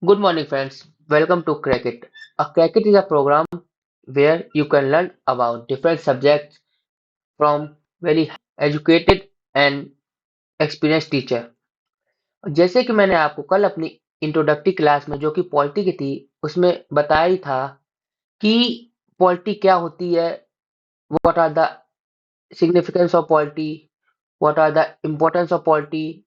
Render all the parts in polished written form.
Good morning, friends. Welcome to Crack It. A Crack It is a program where you can learn about different subjects from very educated and experienced teacher. जैसे कि मैंने आपको कल अपनी introductory class में जो कि polity की थी, उसमें बताया ही था कि पॉलिटी क्या होती है, what are the significance of polity, what are the importance of polity,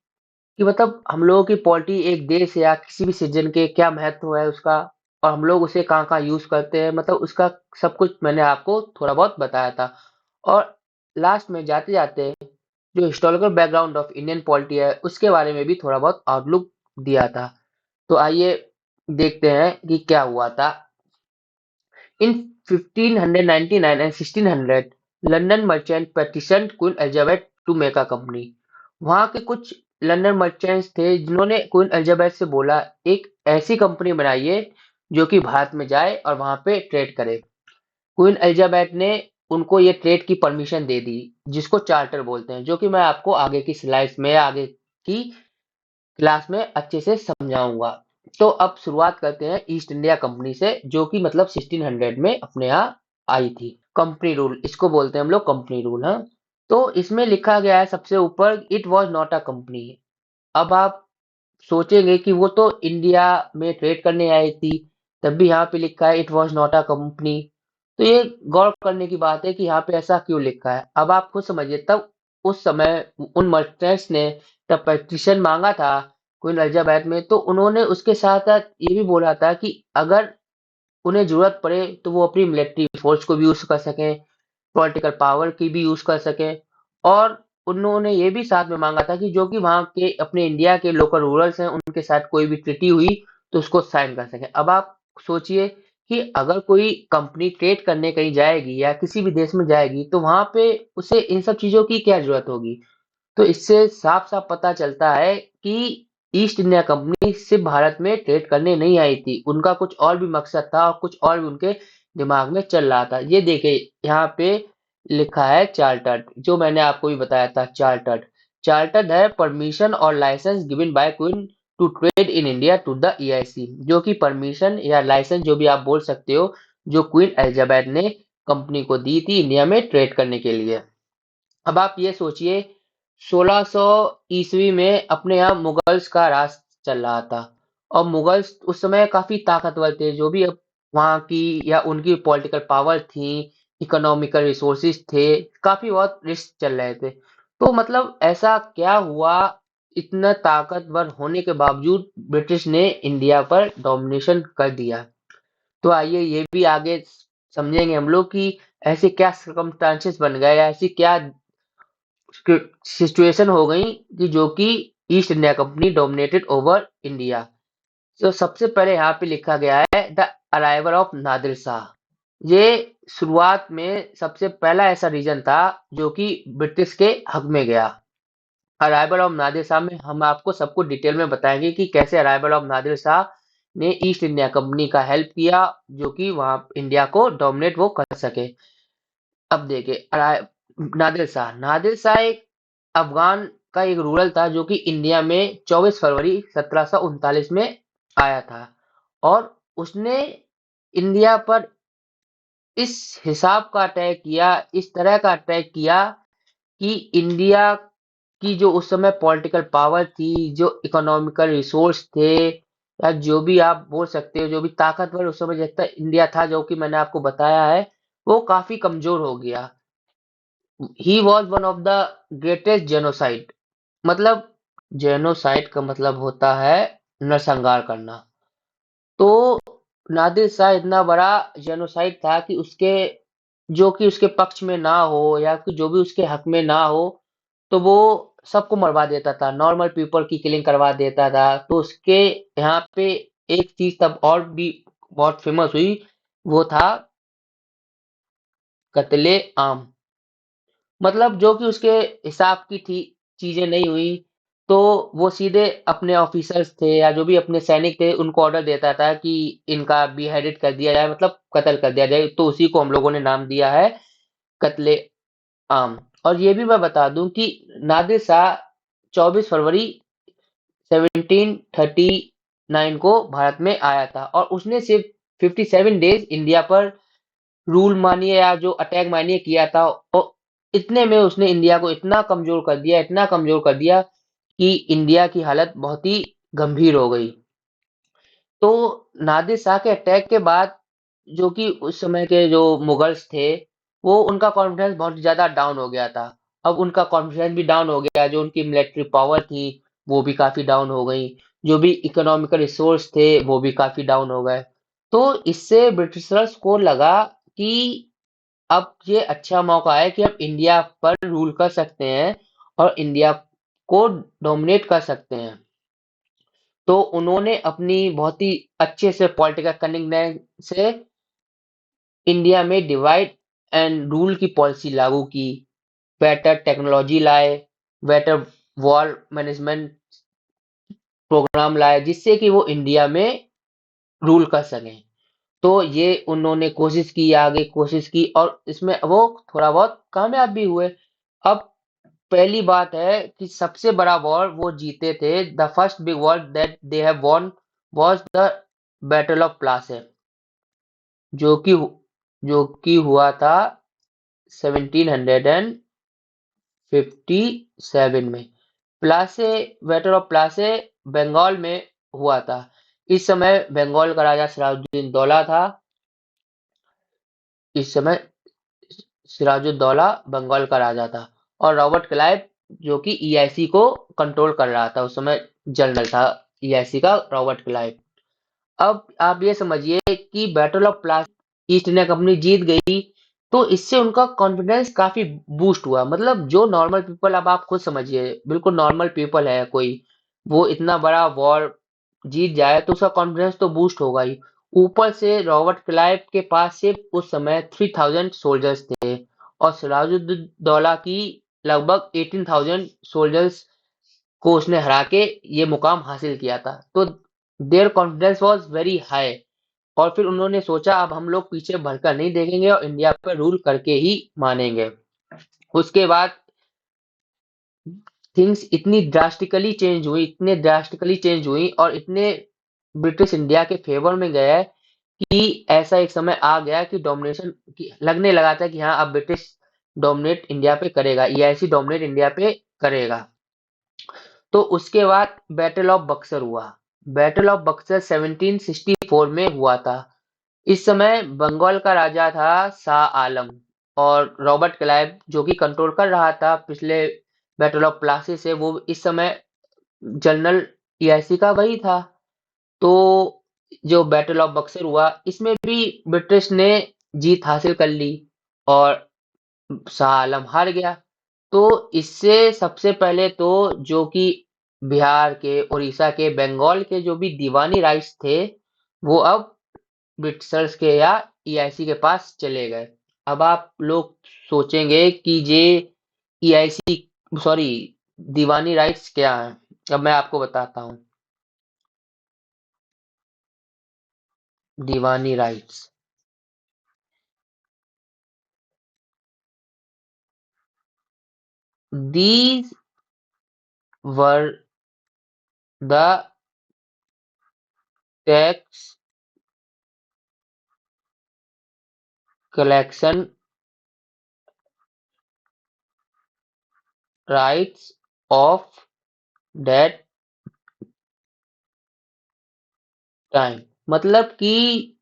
कि मतलब हम लोगों की पॉलिटी एक देश या किसी भी सीजन के क्या महत्व है उसका और हम लोग उसे कहाँ-कहाँ यूज़ करते हैं, मतलब उसका सब कुछ मैंने आपको थोड़ा बहुत बताया था। और लास्ट में जाते-जाते जो historical background of Indian polity है, उसके बारे में भी थोड़ा बहुत आउटलुक दिया था। तो आइए देखते हैं कि क्या हुआ था। In 1599 and 1600, London merchant petitioned queen Elizabeth to make a company. वहाँ के कुछ लंदन मर्चेंट्स थे जिन्होंने क्वीन एलिजाबेथ से बोला एक ऐसी कंपनी बनाइए जो कि भारत में जाए और वहाँ पे ट्रेड करे। क्वीन एलिजाबेथ ने उनको ये ट्रेड की परमिशन दे दी, जिसको चार्टर बोलते हैं, जो कि मैं आपको आगे की स्लाइड्स में आगे की क्लास में अच्छे से समझाऊंगा। तो अब शुरुआत करते हैं ईस्ट इंडिया कंपनी से, जो कि मतलब 1600 में अपने यहाँ आई थी। कंपनी रूल इसको बोलते हैं हम लोग, कंपनी रूल। हाँ, तो इसमें लिखा गया है सबसे ऊपर, it was not a company. अब आप सोचेंगे कि वो तो इंडिया में ट्रेड करने आई थी, तब भी यहाँ पे लिखा है it was not a company. तो ये गौर करने की बात है कि यहाँ पे ऐसा क्यों लिखा है। अब आप खुद समझिए, तब उस समय उन मर्चेंट्स ने तब पेटिशन मांगा था क्वीन एलिजाबेथ में, तो उन्होंने उसके साथ साथ ये भी बोला था कि अगर उन्हें जरूरत पड़े तो वो अपनी मिलिट्री फोर्स को भी यूज कर सकें, पॉलिटिकल पावर की भी यूज कर सकें। और उन्होंने ये भी साथ में मांगा था कि जो कि वहाँ के अपने इंडिया के लोकल रूलर्स हैं उनके साथ कोई भी ट्रीटी हुई तो उसको साइन कर सकें। अब आप सोचिए कि अगर कोई कंपनी ट्रेड करने कहीं जाएगी या किसी भी देश में जाएगी तो वहां पे उसे इन सब चीजों की क्या जरूरत होगी। तो इससे साफ-साफ पता चलता है कि ईस्ट इंडिया कंपनी सिर्फ भारत में ट्रेड करने नहीं आई थी। उनका कुछ और भी मकसद था और कुछ और भी उनके दिमाग में चल रहा था। ये देखिए यहाँ पे लिखा है चार्टर्ड, जो मैंने आपको भी बताया था चार्टर्ड। चार्टर्ड है परमिशन और licence given by queen to trade in India to the EIC, जो कि परमिशन या लाइसेंस जो भी आप बोल सकते हो, जो क्वीन एलिजाबेथ ने कंपनी को दी थी इंडिया में ट्रेड करने के लिए। अब आप ये सोचिए, 1600 ईस्वी में अपने यहाँ मुगल्स का राज चल रहा था और मुगल्स उस समय काफी ताकतवर थे। जो भी अब वहाँ की या उनकी पॉलिटिकल पावर थी, इकोनॉमिकल रिसोर्सेज थे, काफी बहुत रिस्क चल रहे थे। तो मतलब ऐसा क्या हुआ, इतना ताकतवर होने के बावजूद ब्रिटिश ने इंडिया पर डोमिनेशन कर दिया। तो आइए ये भी आगे समझेंगे हम लोग कि ऐसे क्या सर्कमस्टांसेस बन गए, ऐसी क्या सिचुएशन हो गई कि जो कि east India company dominated over India. तो सबसे पहले यहाँ पे लिखा गया है the arrival of Nadir Shah. ये शुरुआत में सबसे पहला ऐसा रीजन था जो कि ब्रिटिश के हक में गया। अराइवल ऑफ नादिर शाह में हम आपको सब कुछ डिटेल में बताएंगे कि कैसे अराइवल ऑफ नादिर शाह ने ईस्ट इंडिया कंपनी का हेल्प किया, जो कि वहाँ इंडिया को डोमिनेट वो कर सके। अब देखिए नादिर शाह एक अफगान का एक रूरल था जो कि इंडिया में 24 फरवरी 1739 में आया था। और उसने इंडिया पर इस हिसाब का अटैक किया, इस तरह का अटैक किया कि इंडिया की जो उस समय पॉलिटिकल पावर थी, जो इकोनॉमिकल रिसोर्स थे, या जो भी आप बोल सकते हो, जो भी ताकतवर उस समय जितना इंडिया था, जो कि मैंने आपको बताया है, वो काफी कमजोर हो गया। He was one of the greatest genocide. मतलब जेनोसाइड का मतलब होता है नरसंहार करना। तो नादिर शाह इतना बड़ा जेनोसाइड था कि उसके जो कि उसके पक्ष में ना हो या फिर जो भी उसके हक में ना हो, तो वो सबको मरवा देता था, नॉर्मल पीपल की किलिंग करवा देता था। तो उसके यहाँ पे एक चीज तब और भी बहुत फेमस हुई, वो था कत्ले आम। मतलब जो कि उसके हिसाब की थी चीजें नहीं हुई, तो वो सीधे अपने ऑफिसर्स थे या जो भी अपने सैनिक थे उनको ऑर्डर देता था कि इनका बिहेडेड कर दिया जाए, मतलब कत्ल कर दिया जाए। तो उसी को हम लोगों ने नाम दिया है कत्ले आम। और ये भी मैं बता दूं कि नादिर शाह 24 फरवरी 1739 को भारत में आया था और उसने सिर्फ 57 डेज इंडिया पर रूल मानिए या जो अटैक मानिए किया था, और इतने में उसने इंडिया को इतना कमजोर कर दिया, इतना कमजोर कर दिया कि इंडिया की हालत बहुत ही गंभीर हो गई। तो नादिर शाह के अटैक के बाद जो कि उस समय के जो मुगल्स थे, वो उनका कॉन्फिडेंस बहुत ज़्यादा डाउन हो गया था। अब उनका कॉन्फिडेंस भी डाउन हो गया, जो उनकी मिलिट्री पावर थी, वो भी काफ़ी डाउन हो गई। जो भी इकोनॉमिकल रिसोर्स थे, वो भी काफ़ी डाउन हो गए। तो इससे ब्रिटिशर्स को लगा कि अब ये अच्छा मौका है कि अब इंडिया पर रूल कर सकते हैं और इंडिया को डोमिनेट कर सकते हैं। तो उन्होंने अपनी बहुत ही अच्छे से पॉलिटिकल कनिंगनेस से इंडिया में डिवाइड एंड रूल की पॉलिसी लागू की, बेटर टेक्नोलॉजी लाए, बेटर वॉर मैनेजमेंट प्रोग्राम लाए, जिससे कि वो इंडिया में रूल कर सकें। तो ये उन्होंने कोशिश की, आगे कोशिश की और इसमें वो थोड़ा बहुत कामयाब भी हुए। अब पहली बात है कि सबसे बड़ा वॉर वो जीते थे, the first big war that they have von was the battle of Plassey, जो कि जो कि हुआ था 1757 में। प्लासे बैटल ऑफ प्लासे बंगाल में हुआ था। इस समय बंगाल का राजा सिराजुद्दीन दौला था। इस समय सिराजुद्दौला बंगाल का राजा था और रॉबर्ट क्लाइव जो कि ईआईसी को कंट्रोल कर रहा था, उस समय जनरल था ईआईसी का रॉबर्ट क्लाइव। अब आप ये समझिए कि battle of Plassey east India company जीत गई, तो इससे उनका कॉन्फिडेंस काफी बूस्ट हुआ। मतलब जो नॉर्मल पीपल, अब आप खुद समझिए, बिल्कुल नॉर्मल पीपल है कोई, वो इतना बड़ा वॉर जीत जाए तो उसका कॉन्फिडेंस तो बूस्ट होगा ही। ऊपर से रॉबर्ट क्लाइव के पास सिर्फ उस समय 3000 सोल्जर्स थे और सिराजुद्दौला की लगभग 18,000 सोल्जर्स को उसने हरा के ये मुकाम हासिल किया था। तो there confidence was very high और फिर उन्होंने सोचा अब हम लोग पीछे भरकर नहीं देखेंगे और इंडिया पर रूल करके ही मानेंगे। उसके बाद थिंग्स इतनी ड्रास्टिकली चेंज हुई, इतने ड्रास्टिकली चेंज हुई और इतने ब्रिटिश इंडिया के फेवर में गया कि ऐसा एक समय आ गया कि डोमिनेशन लगने लगा था कि हाँ अब ब्रिटिश डोमिनेट इंडिया पे करेगा, ईआईसी डोमिनेट इंडिया पे करेगा। तो उसके बाद बैटल ऑफ बक्सर हुआ। बैटल ऑफ बक्सर 1764 में हुआ था। इस समय बंगाल का राजा था शाह आलम और रॉबर्ट क्लाइव जो कि कंट्रोल कर रहा था पिछले बैटल ऑफ प्लासी से, वो इस समय जनरल ईआईसी का वही था। तो जो बैटल ऑफ बक्सर हुआ, इसमें भी ब्रिटिश ने जीत हासिल कर ली और शाह आलम हार गया। तो इससे सबसे पहले तो जो कि बिहार के, उड़ीसा के, बंगाल के जो भी दीवानी राइट्स थे, वो अब ब्रिटिशर्स के या ईआईसी के पास चले गए। अब आप लोग सोचेंगे कि ये ईआईसी, सॉरी, दीवानी राइट्स क्या है। अब मैं आपको बताता हूँ Diwani rights. These were the tax collection rights of that time. मतलब कि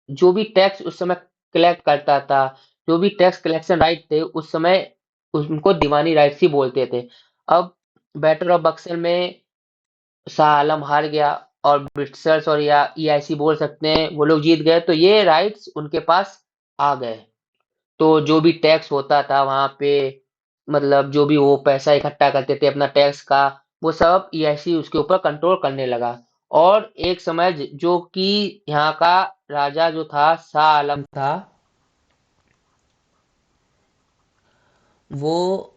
जो भी टैक्स उस समय कलेक्ट करता था, जो भी टैक्स कलेक्शन राइट थे उस समय, उनको दीवानी राइट्स ही बोलते थे। अब बैटल ऑफ बक्सर में शाह आलम हार गया और ब्रिटिशर्स और या ईआईसी बोल सकते हैं वो लोग जीत गए, तो ये राइट्स उनके पास आ गए। तो जो भी टैक्स होता था वहां पे, मतलब जो भी वो पैसा इकट्ठा करते थे अपना टैक्स का, वो सब ईआईसी उसके ऊपर कंट्रोल करने लगा। और एक समय जो कि यहाँ का राजा जो था शाह आलम था, वो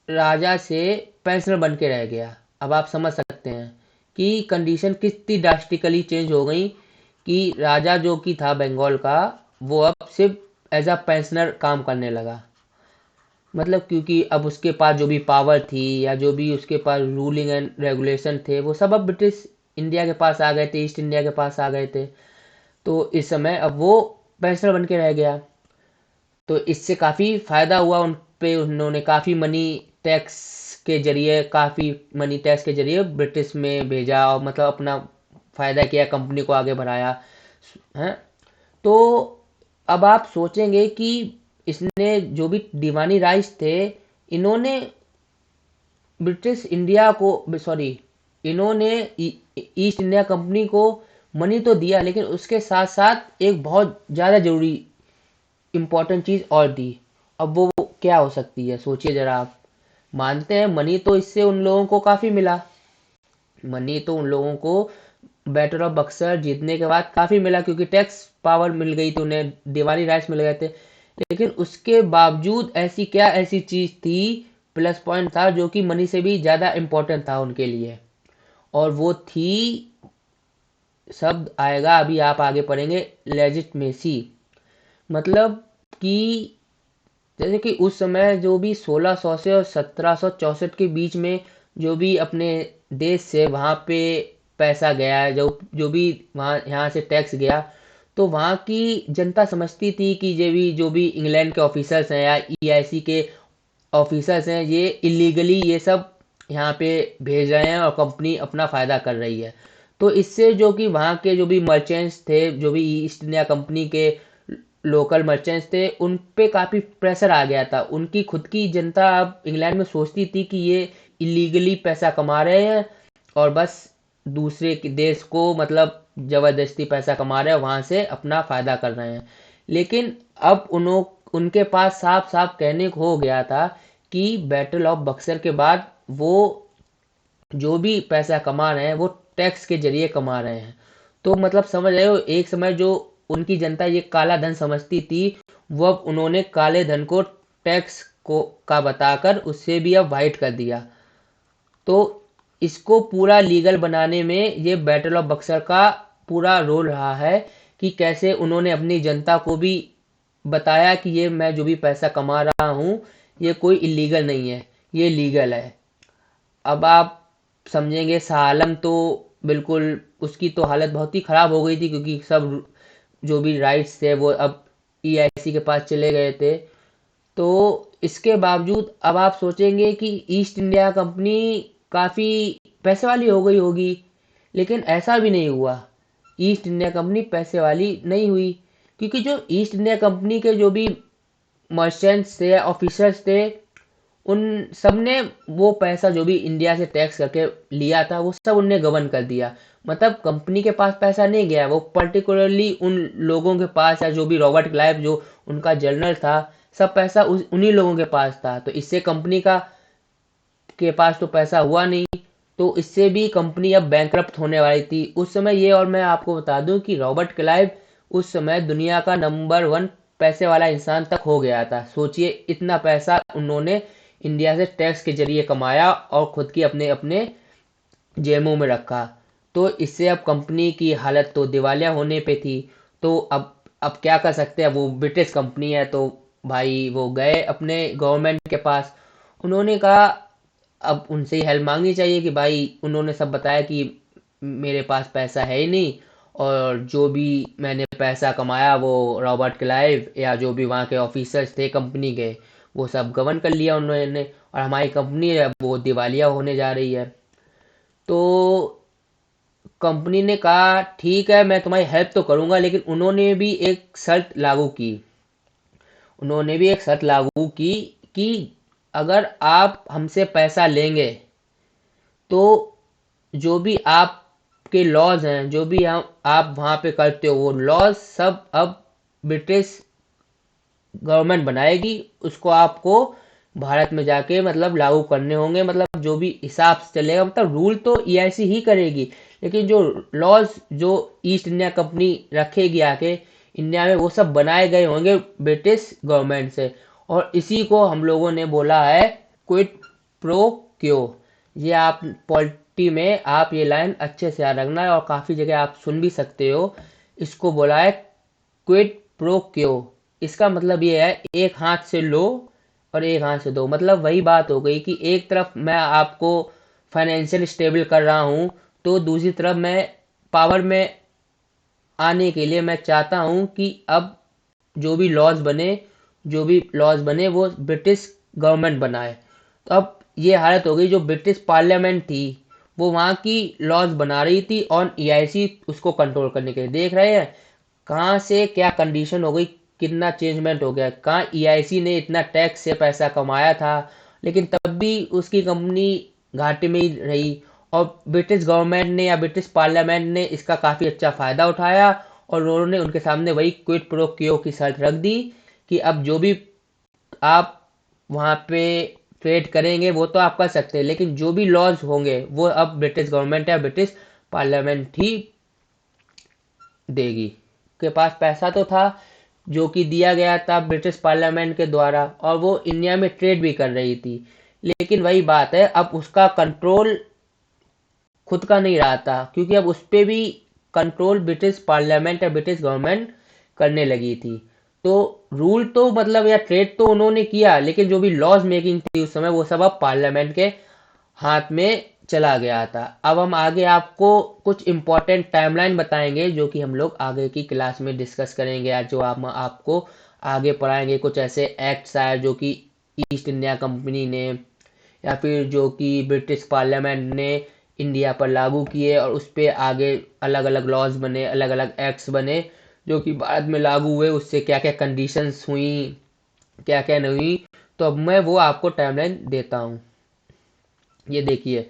राजा से पेंशनर बन के रह गया। अब आप समझ सकते हैं कि कंडीशन कितनी ड्रास्टिकली चेंज हो गई कि राजा जो कि था बंगाल का, वो अब सिर्फ एज अ पेंशनर काम करने लगा। मतलब क्योंकि अब उसके पास जो भी पावर थी या जो भी उसके पास रूलिंग एंड रेगुलेशन थे वो सब अब ब्रिटिश इंडिया के पास आ गए थे, ईस्ट इंडिया के पास आ गए थे। तो इस समय अब वो पैंसठ बन के रह गया। तो इससे काफ़ी फ़ायदा हुआ उन पे, उन्होंने काफ़ी मनी टैक्स के जरिए, काफ़ी मनी टैक्स के जरिए ब्रिटिश में भेजा और मतलब अपना फ़ायदा किया, कंपनी को आगे बढ़ाया हैं। तो अब आप सोचेंगे कि इसने जो भी दीवानी राइट्स थे, इन्होंने ब्रिटिश इंडिया को, सॉरी, इन्होंने ईस्ट इंडिया कंपनी को मनी तो दिया, लेकिन उसके साथ साथ एक बहुत ज़्यादा ज़रूरी इम्पोर्टेंट चीज़ और दी। अब वो क्या हो सकती है, सोचिए ज़रा आप। मानते हैं मनी तो इससे उन लोगों को काफ़ी मिला, मनी तो उन लोगों को बैटल ऑफ बक्सर जीतने के बाद काफ़ी मिला, क्योंकि टैक्स पावर मिल गई थी उन्हें, दिवाली राइट्स मिल गए थे। लेकिन उसके बावजूद ऐसी क्या ऐसी चीज़ थी, प्लस पॉइंट था जो कि मनी से भी ज़्यादा इम्पोर्टेंट था उनके लिए, और वो थी, शब्द आएगा अभी आप आगे पढ़ेंगे, लेजिटमेसी। मतलब कि जैसे कि उस समय जो भी 1600 से और 1764 के बीच में जो भी अपने देश से वहाँ पे पैसा गया है, जो जो भी वहाँ यहाँ से टैक्स गया, तो वहाँ की जनता समझती थी कि जो भी इंग्लैंड के ऑफिसर्स हैं या ईआईसी के ऑफिसर्स हैं, ये इलीगली ये सब यहाँ पे भेज रहे हैं और कंपनी अपना फ़ायदा कर रही है। तो इससे जो कि वहाँ के जो भी मर्चेंट्स थे, जो भी ईस्ट इंडिया कंपनी के लोकल मर्चेंट्स थे, उन पे काफ़ी प्रेशर आ गया था। उनकी खुद की जनता अब इंग्लैंड में सोचती थी कि ये इलीगली पैसा कमा रहे हैं और बस दूसरे के देश को मतलब ज़बरदस्ती पैसा कमा रहे हैं, वहाँ से अपना फ़ायदा कर रहे हैं। लेकिन अब उनके पास साफ साफ कहने को हो गया था कि बैटल ऑफ बक्सर के बाद वो जो भी पैसा कमा रहे हैं वो टैक्स के जरिए कमा रहे हैं। तो मतलब समझ रहे हो, एक समय जो उनकी जनता ये काला धन समझती थी, वो अब उन्होंने काले धन को टैक्स को का बताकर उससे भी अब वाइट कर दिया। तो इसको पूरा लीगल बनाने में ये बैटल ऑफ बक्सर का पूरा रोल रहा है, कि कैसे उन्होंने अपनी जनता को भी बताया कि ये मैं जो भी पैसा कमा रहा हूँ, ये कोई इलीगल नहीं है, ये लीगल है। अब आप समझेंगे शाह आलम तो बिल्कुल, उसकी तो हालत बहुत ही ख़राब हो गई थी, क्योंकि सब जो भी राइट्स थे वो अब ईआईसी के पास चले गए थे। तो इसके बावजूद अब आप सोचेंगे कि ईस्ट इंडिया कंपनी काफ़ी पैसे वाली हो गई होगी, लेकिन ऐसा भी नहीं हुआ। ईस्ट इंडिया कंपनी पैसे वाली नहीं हुई, क्योंकि जो ईस्ट इंडिया कंपनी के जो भी मर्चेंट्स थे, ऑफिसर्स थे, उन सब ने वो पैसा जो भी इंडिया से टैक्स करके लिया था वो सब उनने गबन कर दिया। मतलब कंपनी के पास पैसा नहीं गया, वो पर्टिकुलरली उन लोगों के पास, या जो भी रॉबर्ट क्लाइव जो उनका जनरल था, सब पैसा उन्हीं लोगों के पास था। तो इससे कंपनी का के पास तो पैसा हुआ नहीं, तो इससे भी कंपनी अब बैंकरप्ट होने वाली थी उस समय। ये और मैं आपको बता दूं कि रॉबर्ट क्लाइव उस समय दुनिया का नंबर 1 पैसे वाला इंसान तक हो गया था। सोचिए, इतना पैसा उन्होंने इंडिया से टैक्स के जरिए कमाया और खुद की अपने अपने जेबों में रखा। तो इससे अब कंपनी की हालत तो दिवालिया होने पे थी। तो अब क्या कर सकते हैं, वो ब्रिटिश कंपनी है, तो भाई वो गए अपने गवर्नमेंट के पास। उन्होंने कहा, अब उनसे ही हेल्प मांगनी चाहिए कि भाई, उन्होंने सब बताया कि मेरे पास पैसा है ही नहीं, और जो भी मैंने पैसा कमाया वो रॉबर्ट क्लाइव या जो भी वहाँ के ऑफिसर्स थे कंपनी के, वो सब गबन कर लिया उन्होंने, और हमारी कंपनी है वो दिवालिया होने जा रही है। तो कंपनी ने कहा ठीक है, मैं तुम्हारी हेल्प तो करूंगा, लेकिन उन्होंने भी एक शर्त लागू की। उन्होंने भी एक शर्त लागू की कि अगर आप हमसे पैसा लेंगे, तो जो भी आपके लॉज हैं, जो भी हम आप वहाँ पे करते हो, वो लॉज सब अब ब्रिटिश गवर्नमेंट बनाएगी। उसको आपको भारत में जाके मतलब लागू करने होंगे, मतलब जो भी हिसाब से चलेगा, मतलब रूल तो ईआईसी ही करेगी, लेकिन जो लॉज जो ईस्ट इंडिया कंपनी रखेगी आके इंडिया में, वो सब बनाए गए होंगे ब्रिटिश गवर्नमेंट से। और इसी को हम लोगों ने बोला है क्विड प्रो क्यो। ये आप पॉलिटी में आप ये लाइन अच्छे से याद रखना है, और काफ़ी जगह आप सुन भी सकते हो। इसको बोला है क्विड प्रो क्यो। इसका मतलब ये है, एक हाथ से लो और एक हाथ से दो। मतलब वही बात हो गई कि एक तरफ मैं आपको फाइनेंशियल स्टेबल कर रहा हूँ, तो दूसरी तरफ मैं पावर में आने के लिए मैं चाहता हूँ कि अब जो भी लॉज बने वो ब्रिटिश गवर्नमेंट बनाए। तो अब ये हालत हो गई, जो ब्रिटिश पार्लियामेंट थी वो वहाँ की लॉज बना रही थी और ईआईसी उसको कंट्रोल करने के लिए। देख रहे हैं कहाँ से क्या कंडीशन हो गई, कितना चेंजमेंट हो गया। कहाँ ईआईसी ने इतना टैक्स से पैसा कमाया था, लेकिन तब भी उसकी कंपनी घाटे में ही रही। और ब्रिटिश गवर्नमेंट ने या ब्रिटिश पार्लियामेंट ने इसका काफ़ी अच्छा फ़ायदा उठाया, और उन्होंने उनके सामने वही क्विड प्रो क्यो की शर्त रख दी कि अब जो भी आप वहाँ पे ट्रेड करेंगे वो तो आप कर सकते हैं, लेकिन जो भी लॉज होंगे वो अब ब्रिटिश गवर्नमेंट या ब्रिटिश पार्लियामेंट ही देगी। के पास पैसा तो था जो कि दिया गया था ब्रिटिश पार्लियामेंट के द्वारा, और वो इंडिया में ट्रेड भी कर रही थी। लेकिन वही बात है, अब उसका कंट्रोल खुद का नहीं रहा था, क्योंकि अब उस पर भी कंट्रोल ब्रिटिश पार्लियामेंट या ब्रिटिश गवर्नमेंट करने लगी थी। तो रूल तो मतलब या ट्रेड तो उन्होंने किया, लेकिन जो भी लॉज मेकिंग थी उस समय वो सब अब पार्लियामेंट के हाथ में चला गया था। अब हम आगे आपको कुछ इम्पोर्टेंट टाइमलाइन बताएंगे जो कि हम लोग आगे की क्लास में डिस्कस करेंगे, या जो हम आपको आगे पढ़ाएंगे। कुछ ऐसे एक्ट्स आए जो कि ईस्ट इंडिया कंपनी ने या फिर जो कि ब्रिटिश पार्लियामेंट ने इंडिया पर लागू किए, और उस पर आगे अलग अलग लॉज बने, अलग अलग एक्ट्स बने जो कि बाद में लागू हुए। उससे क्या क्या कंडीशंस हुई, क्या क्या नहीं हुई। तो अब मैं वो आपको टाइमलाइन देता हूँ, ये देखिए।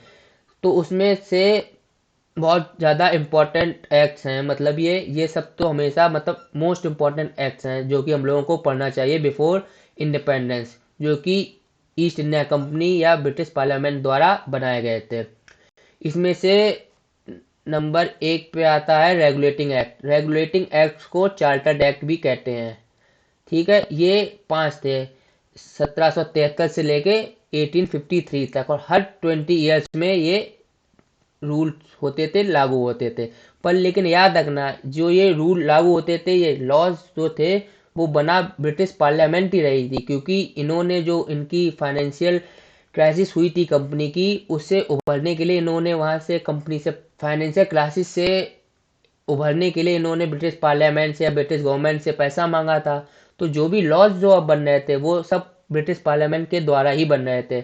तो उसमें से बहुत ज़्यादा इम्पोर्टेंट एक्ट्स हैं, मतलब ये सब तो हमेशा मतलब मोस्ट इम्पोर्टेंट एक्ट्स हैं जो कि हम लोगों को पढ़ना चाहिए बिफोर इंडिपेंडेंस, जो कि ईस्ट इंडिया कंपनी या ब्रिटिश पार्लियामेंट द्वारा बनाए गए थे। इसमें से नंबर 1 पे आता है रेगुलेटिंग एक्ट। रेगुलेटिंग एक्ट को चार्टर्ड एक्ट भी कहते हैं। ठीक है, ये 5 थे 1773 से लेके 1853 तक, और हर 20 ईयर्स में ये रूल होते थे, लागू होते थे। पर लेकिन याद रखना, जो ये रूल लागू होते थे, ये लॉज जो थे वो बना ब्रिटिश पार्लियामेंट ही रही थी, क्योंकि इन्होंने जो इनकी फाइनेंशियल क्राइसिस हुई थी कंपनी की, उससे उभरने के लिए इन्होंने वहाँ से कंपनी से फाइनेंशियल क्राइसिस से उभरने के लिए इन्होंने ब्रिटिश पार्लियामेंट से या ब्रिटिश गवर्नमेंट से पैसा मांगा था। तो जो भी लॉज जो अब बन रहे थे वो सब ब्रिटिश पार्लियामेंट के द्वारा ही बन रहे थे।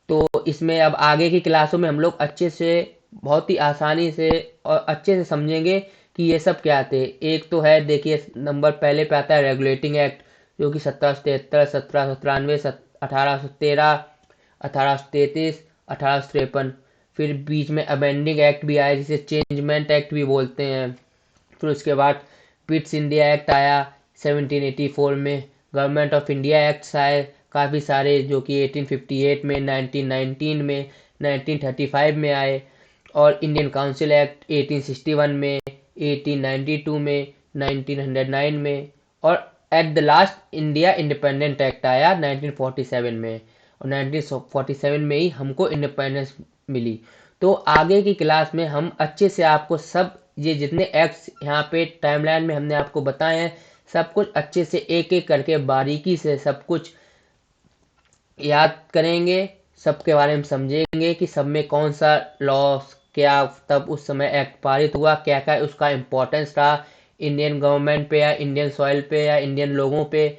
तो इसमें अब आगे की क्लासों में हम लोग अच्छे से, बहुत ही आसानी से और अच्छे से समझेंगे कि ये सब क्या थे। एक तो है, देखिए नंबर पहले पे आता है रेगुलेटिंग एक्ट, जो कि 1773, 1793, 1813, 1833, 1853। फिर बीच में अमेंडिंग एक्ट भी आया जिसे चेंजमेंट एक्ट भी बोलते हैं। फिर उसके बाद पिट्स इंडिया एक्ट आया 1784 में। गवर्नमेंट ऑफ इंडिया एक्ट्स आए काफ़ी सारे जो कि 1858 में, 1919 में, 1935 में आए। और इंडियन काउंसिल एक्ट 1861 में, 1892 में, 1909 में। और at the last India independent act आया 1947 में, और 1947 में ही हमको इंडिपेंडेंस मिली। तो आगे की क्लास में हम अच्छे से आपको सब ये जितने एक्ट्स यहाँ पे टाइमलाइन में हमने आपको बताए हैं, सब कुछ अच्छे से एक एक करके बारीकी से सब कुछ याद करेंगे, सबके बारे में समझेंगे कि सब में कौन सा लॉ, क्या तब उस समय एक्ट पारित हुआ, क्या क्या उसका इम्पोर्टेंस रहा इंडियन गवर्नमेंट पे या इंडियन सॉइल पे या इंडियन लोगों पे।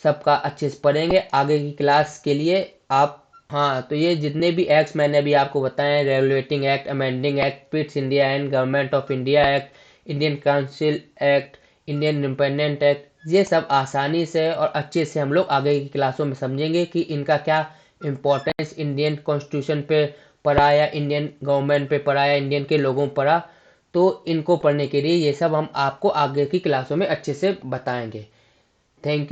सबका अच्छे से पढ़ेंगे आगे की क्लास के लिए आप। हाँ, तो ये जितने भी एक्ट्स मैंने अभी आपको बताए हैं, regulating act, amending act, Pitt's India and government of India act, Indian council act, Indian independent act, ये सब आसानी से और अच्छे से हम लोग आगे की क्लासों में समझेंगे कि इनका क्या इम्पोर्टेंस इंडियन कॉन्स्टिट्यूशन पे पड़ा, या इंडियन गवर्नमेंट पे पड़ा, या इंडियन के लोगों पर पड़ा। तो इनको पढ़ने के लिए ये सब हम आपको आगे की क्लासों में अच्छे से बताएंगे। Thank you.